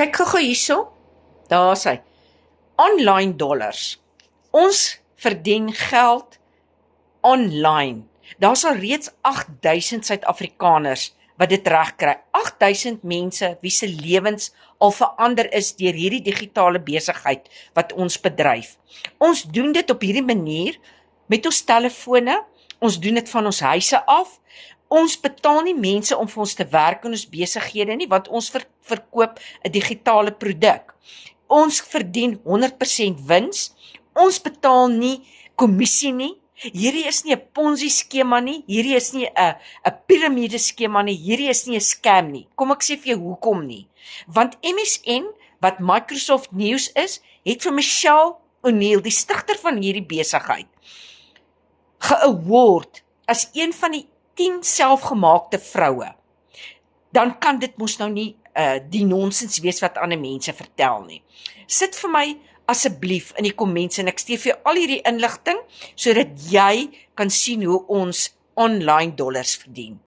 Kyk gou hierso. Daar is hy. Online dollars. Ons verdien geld online. Daar's al reeds 8000 Suid-Afrikaners wat dit reg kry. 8000 mense wie se lewens al verander is deur hierdie digitale besigheid wat ons bedryf. Ons doen dit op hierdie manier met ons telefone, ons doen dit van ons huise af. Ons betaal nie mense om vir ons te werk in ons besighede nie, want ons verkoop 'n digitale produk. Ons verdien 100% wins. Ons betaal nie kommissie nie. Hierdie is nie 'n Ponzi skema nie, hierdie is nie 'n piramide skema nie, hierdie is nie 'n scam nie. Kom ek sê vir jou hoekom nie. Want MSN, wat Microsoft News is, het vir Michelle O'Neil, die stigter van hierdie besigheid, ge-award as een van die 10 selfgemaakte vroue. Dan kan dit mos nou nie die nonsens wees wat ander mense vertel nie. Sit vir my asseblief in die comments en ek stuur vir jou al hierdie inligting sodat jy kan sien hoe ons online dollars verdien.